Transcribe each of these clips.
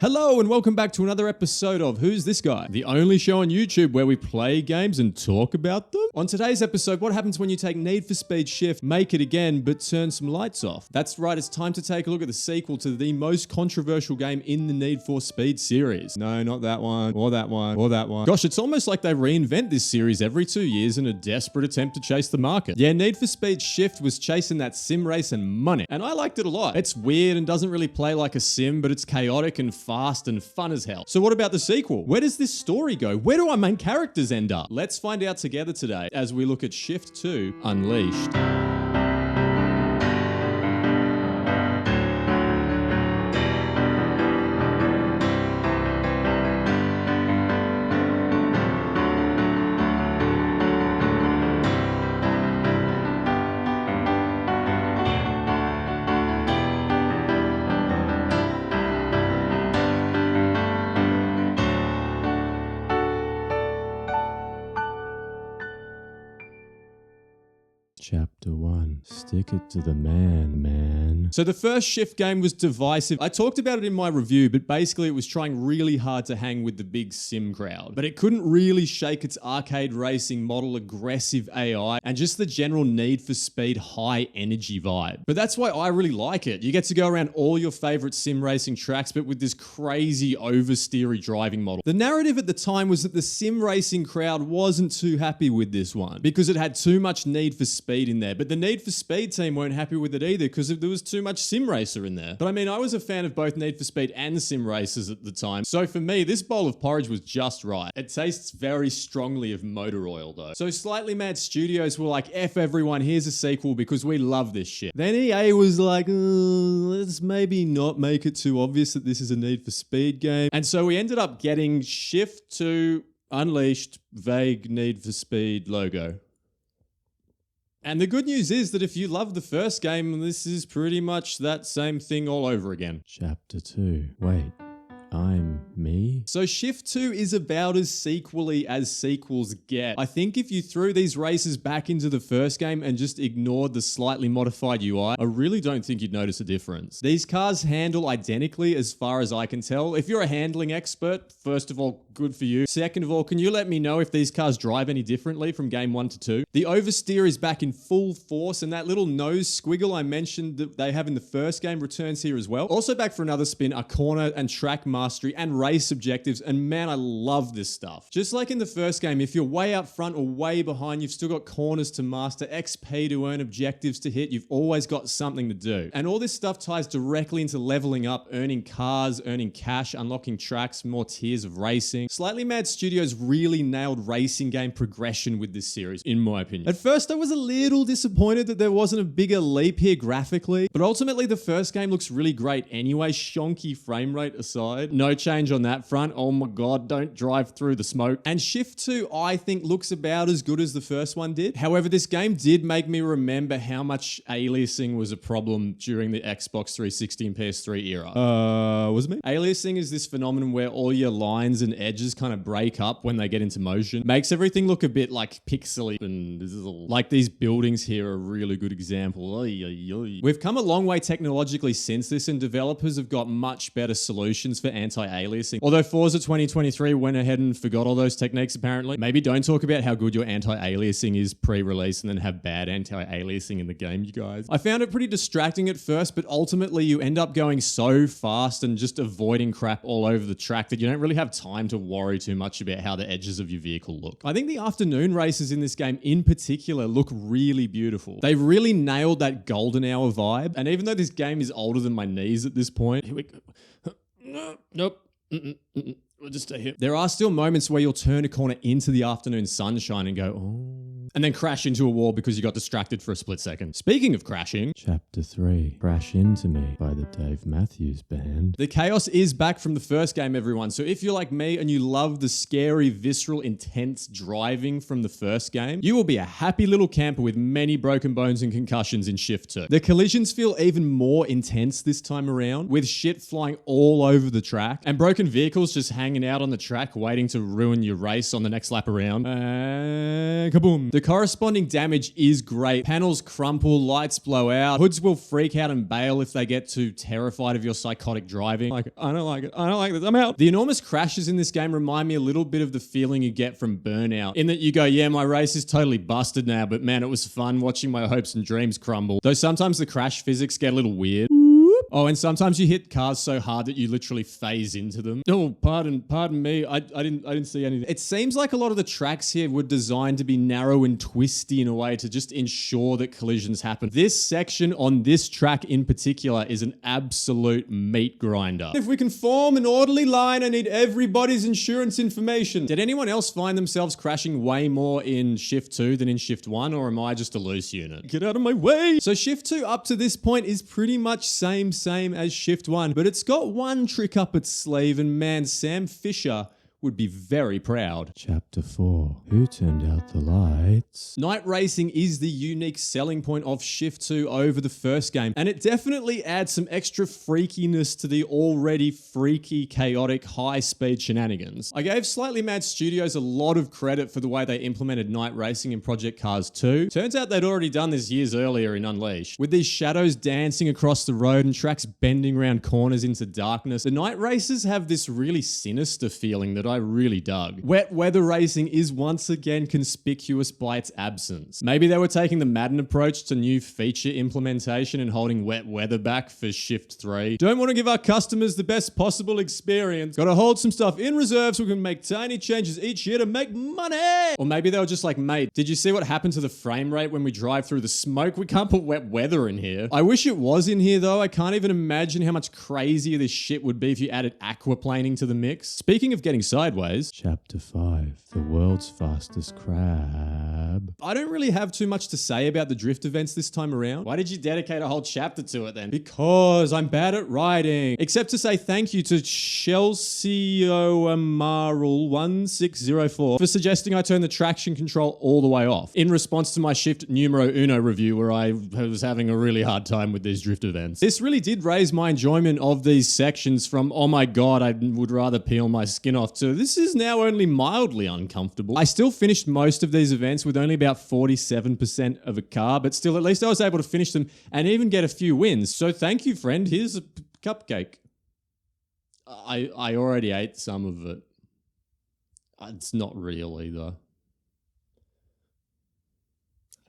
Hello and welcome back to another episode of Who's This Guy? The only show on YouTube where we play games and talk about them. On today's episode, what happens when you take Need for Speed Shift, make it again, but turn some lights off? That's right, it's time to take a look at the sequel to the most controversial game in the Need for Speed series. No, not that one, or that one, or that one. Gosh, it's almost like they reinvent this series every 2 years in a desperate attempt to chase the market. Yeah, Need for Speed Shift was chasing that sim race and money, and I liked it a lot. It's weird and doesn't really play like a sim, but it's chaotic and fast and fun as hell. So what about the sequel? Where does this story go? Where do our main characters end up? Let's find out together today as we look at Shift 2 Unleashed. Chapter 1. Stick it to the man. So the first Shift game was divisive. I talked about it in my review, but basically it was trying really hard to hang with the big sim crowd. But it couldn't really shake its arcade racing model, aggressive AI, and just the general Need for Speed high energy vibe. But that's why I really like it. You get to go around all your favorite sim racing tracks, but with this crazy oversteery driving model. The narrative at the time was that the sim racing crowd wasn't too happy with this one because it had too much Need for Speed in there, but the Need for Speed team weren't happy with it either because there was too much Sim Racer in there. But I mean, I was a fan of both Need for Speed and Sim Racers at the time, so for me, this bowl of porridge was just right. It tastes very strongly of motor oil though. So Slightly Mad Studios were like, F everyone, here's a sequel because we love this shit. Then EA was like, let's maybe not make it too obvious that this is a Need for Speed game. And so we ended up getting Shift 2 Unleashed, vague Need for Speed logo. And the good news is that if you love the first game, this is pretty much that same thing all over again. Chapter 2. Wait, I'm me? So Shift 2 is about as sequel-y as sequels get. I think if you threw these races back into the first game and just ignored the slightly modified UI, I really don't think you'd notice a difference. These cars handle identically as far as I can tell. If you're a handling expert, first of all, good for you. Second of all, can you let me know if these cars drive any differently from game 1 to 2? The oversteer is back in full force, and that little nose squiggle I mentioned that they have in the first game returns here as well. Also back for another spin are corner and track mastery and race objectives, and man, I love this stuff. Just like in the first game, if you're way up front or way behind, you've still got corners to master, XP to earn, objectives to hit, you've always got something to do. And all this stuff ties directly into leveling up, earning cars, earning cash, unlocking tracks, more tiers of racing. Slightly Mad Studios really nailed racing game progression with this series, in my opinion. At first, I was a little disappointed that there wasn't a bigger leap here graphically, but ultimately the first game looks really great anyway, shonky frame rate aside. No change on that front. Oh my god, don't drive through the smoke. And Shift 2, I think, looks about as good as the first one did. However, this game did make me remember how much aliasing was a problem during the Xbox 360 and PS3 era. Was it me? Aliasing is this phenomenon where all your lines and edges kind of break up when they get into motion. Makes everything look a bit like pixely, and like these buildings here are a really good example. We've come a long way technologically since this, and developers have got much better solutions for anti-aliasing. Although Forza 2023 went ahead and forgot all those techniques apparently. Maybe don't talk about how good your anti-aliasing is pre-release and then have bad anti-aliasing in the game, you guys. I found it pretty distracting at first, but ultimately you end up going so fast and just avoiding crap all over the track that you don't really have time to worry too much about how the edges of your vehicle look. I think the afternoon races in this game in particular look really beautiful. They really nailed that golden hour vibe, and even though this game is older than my knees at this point, here we go. Nope. We'll just stay here. There are still moments where you'll turn a corner into the afternoon sunshine and go, oh, and then crash into a wall because you got distracted for a split second. Speaking of crashing, Chapter 3, Crash Into Me by the Dave Matthews Band. The chaos is back from the first game, everyone. So if you're like me and you love the scary, visceral, intense driving from the first game, you will be a happy little camper with many broken bones and concussions in Shift 2. The collisions feel even more intense this time around, with shit flying all over the track and broken vehicles just hanging out on the track waiting to ruin your race on the next lap around. Kaboom. The corresponding damage is great. Panels crumple, lights blow out, hoods will freak out and bail if they get too terrified of your psychotic driving. Like, I don't like it. I don't like this. I'm out. The enormous crashes in this game remind me a little bit of the feeling you get from Burnout, in that you go, yeah, my race is totally busted now, but man, it was fun watching my hopes and dreams crumble. Though sometimes the crash physics get a little weird. Oh, and sometimes you hit cars so hard that you literally phase into them. Oh, pardon me. I didn't see anything. It seems like a lot of the tracks here were designed to be narrow and twisty in a way to just ensure that collisions happen. This section on this track in particular is an absolute meat grinder. If we can form an orderly line, I need everybody's insurance information. Did anyone else find themselves crashing way more in Shift 2 than in Shift 1, or am I just a loose unit? Get out of my way! So Shift 2 up to this point is pretty much same as Shift 1, but it's got one trick up its sleeve, and man, Sam Fisher would be very proud. Chapter 4. Who turned out the lights? Night racing is the unique selling point of Shift 2 over the first game, and it definitely adds some extra freakiness to the already freaky, chaotic, high-speed shenanigans. I gave Slightly Mad Studios a lot of credit for the way they implemented night racing in Project Cars 2. Turns out they'd already done this years earlier in Unleashed. With these shadows dancing across the road and tracks bending around corners into darkness, the night races have this really sinister feeling that I really dug. Wet weather racing is once again conspicuous by its absence. Maybe they were taking the Madden approach to new feature implementation and holding wet weather back for Shift 3. Don't want to give our customers the best possible experience. Gotta hold some stuff in reserve so we can make tiny changes each year to make money. Or maybe they were just like, mate, did you see what happened to the frame rate when we drive through the smoke? We can't put wet weather in here. I wish it was in here though. I can't even imagine how much crazier this shit would be if you added aquaplaning to the mix. Speaking of getting sideways. Chapter 5. The world's fastest crab. I don't really have too much to say about the drift events this time around. Why did you dedicate a whole chapter to it then? Because I'm bad at writing. Except to say thank you to Chelsea Amaral 1604 for suggesting I turn the traction control all the way off, in response to my Shift Numero Uno review where I was having a really hard time with these drift events. This really did raise my enjoyment of these sections from, oh my god, I would rather peel my skin off, to this is now only mildly uncomfortable. I still finished most of these events with only about 47% of a car, but still at least I was able to finish them and even get a few wins. So thank you, friend. Here's a cupcake. I already ate some of it. It's not real either.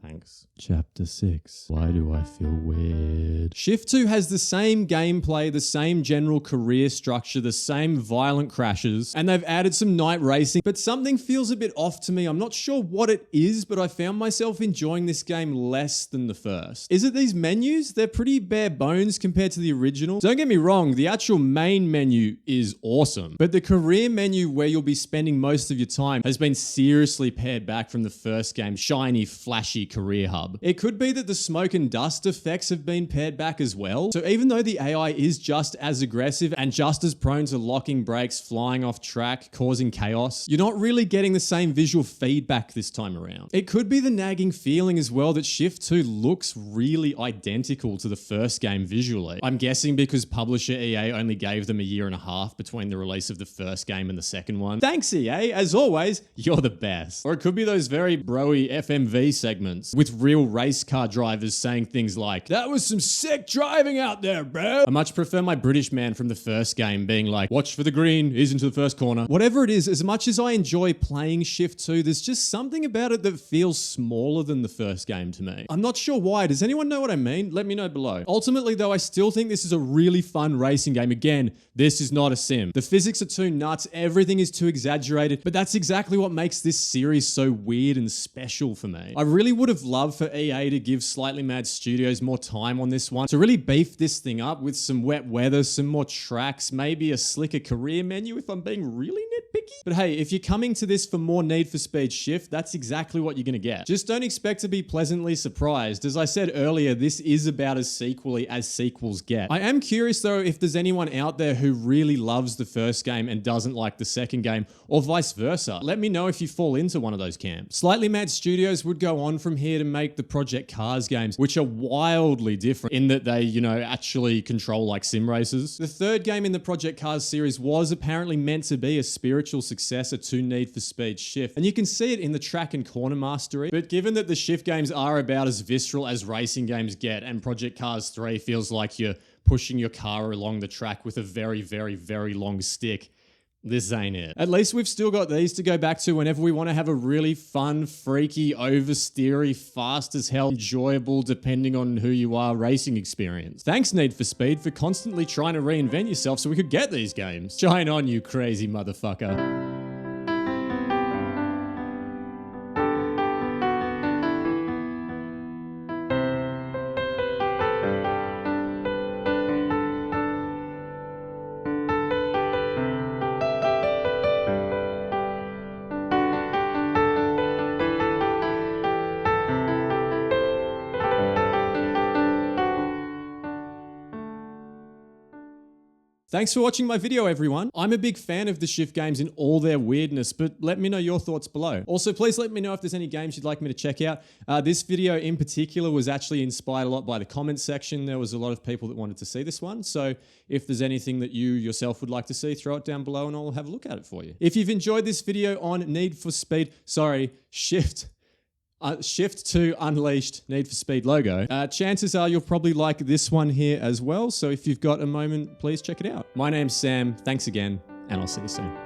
Thanks. Chapter 6. Why do I feel weird? Shift 2 has the same gameplay, the same general career structure, the same violent crashes, and they've added some night racing, but something feels a bit off to me. I'm not sure what it is, but I found myself enjoying this game less than the first. Is it these menus? They're pretty bare bones compared to the original. Don't get me wrong, the actual main menu is awesome, but the career menu where you'll be spending most of your time has been seriously pared back from the first game's shiny, flashy career hub. It could be that the smoke and dust effects have been pared back as well. So even though the AI is just as aggressive and just as prone to locking brakes, flying off track, causing chaos, you're not really getting the same visual feedback this time around. It could be the nagging feeling as well that Shift 2 looks really identical to the first game visually. I'm guessing because publisher EA only gave them a year and a half between the release of the first game and the second one. Thanks EA, as always, you're the best. Or it could be those very broy FMV segments with real race car drivers saying things like, that was some sick driving out there, bro. I much prefer my British man from the first game being like, watch for the green, ease into the first corner. Whatever it is, as much as I enjoy playing Shift 2, there's just something about it that feels smaller than the first game to me. I'm not sure why. Does anyone know what I mean? Let me know below. Ultimately though, I still think this is a really fun racing game. Again, this is not a sim. The physics are too nuts, everything is too exaggerated, but that's exactly what makes this series so weird and special for me. I really would have loved for EA to give Slightly Mad Studios more time on this one, to really beef this thing up with some wet weather, some more tracks, maybe a slicker career menu if I'm being really nitpicky. But hey, if you're coming to this for more Need for Speed Shift, that's exactly what you're gonna get. Just don't expect to be pleasantly surprised. As I said earlier, this is about as sequel-y as sequels get. I am curious though if there's anyone out there who really loves the first game and doesn't like the second game, or vice versa. Let me know if you fall into one of those camps. Slightly Mad Studios would go on from here to make the Project Cars games, which are wildly different in that they, actually control like sim races. The third game in the Project Cars series was apparently meant to be a spiritual spiritual successor to Need for Speed Shift, and you can see it in the track and corner mastery. But given that the Shift games are about as visceral as racing games get, and Project Cars 3 feels like you're pushing your car along the track with a very, very, very long stick, this ain't it. At least we've still got these to go back to whenever we want to have a really fun, freaky, oversteery, fast as hell, enjoyable, depending on who you are, racing experience. Thanks, Need for Speed, for constantly trying to reinvent yourself so we could get these games. Shine on, you crazy motherfucker. Thanks for watching my video, everyone. I'm a big fan of the Shift games in all their weirdness, but let me know your thoughts below. Also, please let me know if there's any games you'd like me to check out. This video in particular was actually inspired a lot by the comments section. There was a lot of people that wanted to see this one. So if there's anything that you yourself would like to see, throw it down below and I'll have a look at it for you. If you've enjoyed this video on Shift to Unleashed Need for Speed logo, chances are you'll probably like this one here as well. So if you've got a moment, please check it out. My name's Sam. Thanks again, and I'll see you soon.